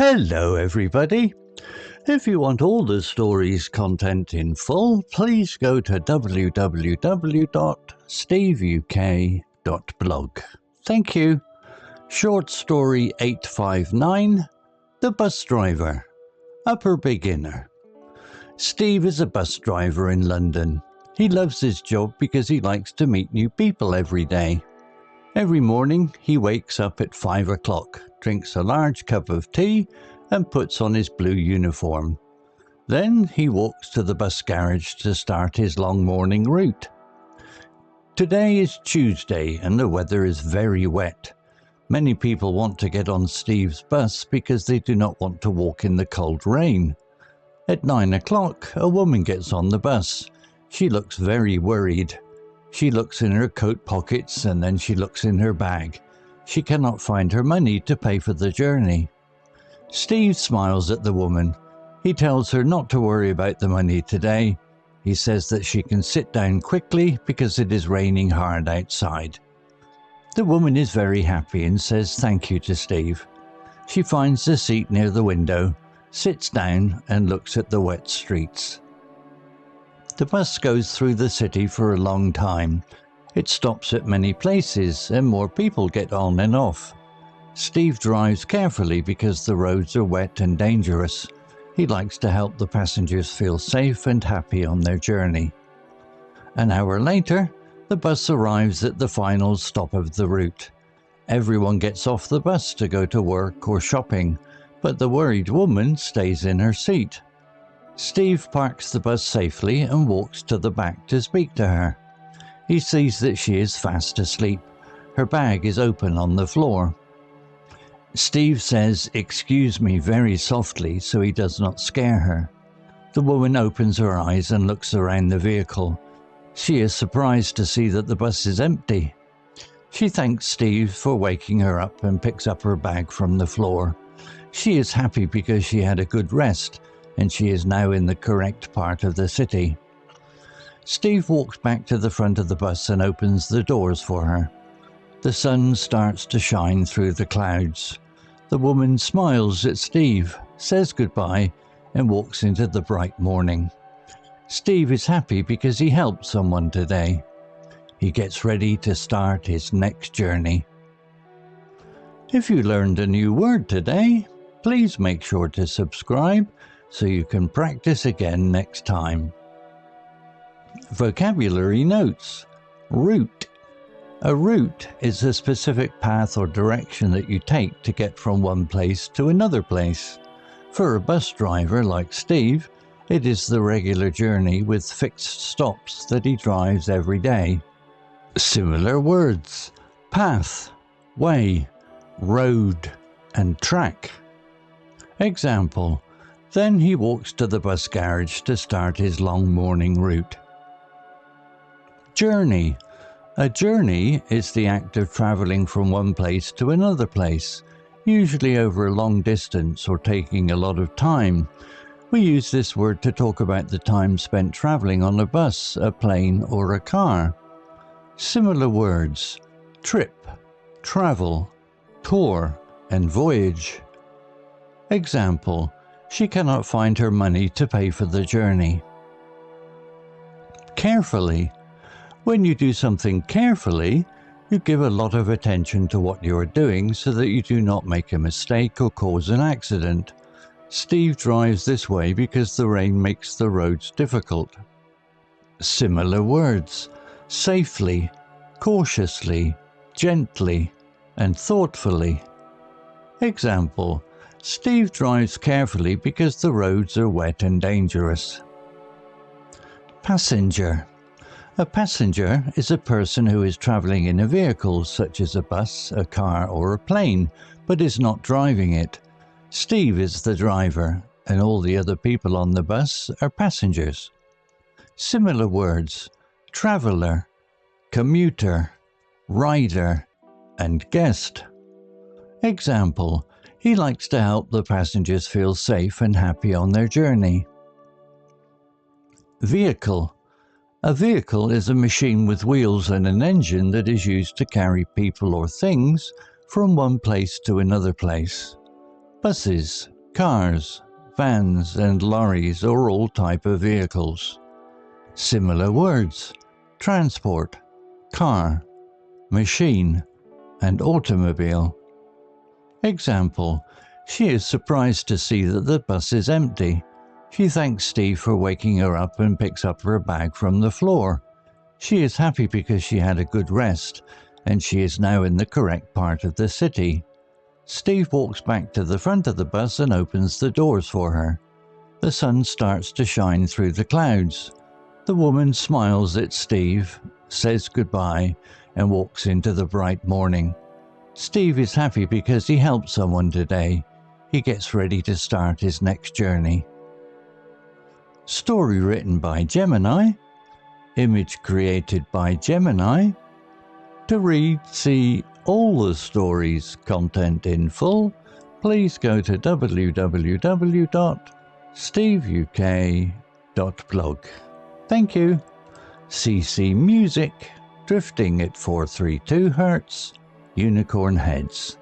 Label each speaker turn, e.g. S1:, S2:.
S1: Hello everybody. If you want all the story's content in full, please go to www.steveuk.blog. Thank you. Short story 859, The Bus Driver, Upper Beginner. Steve is a bus driver in London. He loves his job because he likes to meet new people every day. Every morning he wakes up at 5 o'clock, drinks a large cup of tea and puts on his blue uniform. Then he walks to the bus garage to start his long morning route. Today is Tuesday and the weather is very wet. Many people want to get on Steve's bus because they do not want to walk in the cold rain. At 9 o'clock, a woman gets on the bus. She looks very worried. She looks in her coat pockets and then she looks in her bag. She cannot find her money to pay for the journey. Steve smiles at the woman. He tells her not to worry about the money today. He says that she can sit down quickly because it is raining hard outside. The woman is very happy and says thank you to Steve. She finds a seat near the window, sits down and looks at the wet streets. The bus goes through the city for a long time. It stops at many places and more people get on and off. Steve drives carefully because the roads are wet and dangerous. He likes to help the passengers feel safe and happy on their journey. An hour later, the bus arrives at the final stop of the route. Everyone gets off the bus to go to work or shopping, but the worried woman stays in her seat. Steve parks the bus safely and walks to the back to speak to her. He sees that she is fast asleep. Her bag is open on the floor. Steve says, "Excuse me," very softly so he does not scare her. The woman opens her eyes and looks around the vehicle. She is surprised to see that the bus is empty. She thanks Steve for waking her up and picks up her bag from the floor. She is happy because she had a good rest and she is now in the correct part of the city. Steve walks back to the front of the bus and opens the doors for her. The sun starts to shine through the clouds. The woman smiles at Steve, says goodbye, and walks into the bright morning. Steve is happy because he helped someone today. He gets ready to start his next journey. If you learned a new word today, please make sure to subscribe so you can practice again next time. Vocabulary notes. Route. A route is a specific path or direction that you take to get from one place to another place. For a bus driver like Steve, it is the regular journey with fixed stops that he drives every day. Similar words. Path, way, road, and track. Example. Then he walks to the bus garage to start his long morning route. Journey. A journey is the act of travelling from one place to another place, usually over a long distance or taking a lot of time. We use this word to talk about the time spent travelling on a bus, a plane, or a car. Similar words. Trip, travel, tour, and voyage. Example. She cannot find her money to pay for the journey. Carefully. When you do something carefully, you give a lot of attention to what you are doing so that you do not make a mistake or cause an accident. Steve drives this way because the rain makes the roads difficult. Similar words. Safely, cautiously, gently, and thoughtfully. Example. Steve drives carefully because the roads are wet and dangerous. Passenger. A passenger is a person who is travelling in a vehicle such as a bus, a car, or a plane, but is not driving it. Steve is the driver, and all the other people on the bus are passengers. Similar words. Traveller, commuter, rider, and guest. Example. He likes to help the passengers feel safe and happy on their journey. Vehicle. A vehicle is a machine with wheels and an engine that is used to carry people or things from one place to another place. Buses, Cars, vans and lorries are all type of vehicles. Similar words: transport, car, machine and automobile. Example: she is surprised to see that the bus is empty. She thanks Steve for waking her up and picks up her bag from the floor. She is happy because she had a good rest and she is now in the correct part of the city. Steve walks back to the front of the bus and opens the doors for her. The sun starts to shine through the clouds. The woman smiles at Steve, says goodbye, and walks into the bright morning. Steve is happy because he helped someone today. He gets ready to start his next journey. Story written by Gemini. Image created by Gemini. To read, see all the stories' content in full, please go to www.steveuk.blog. Thank you. CC Music, Drifting at 432 Hz, Unicorn Heads.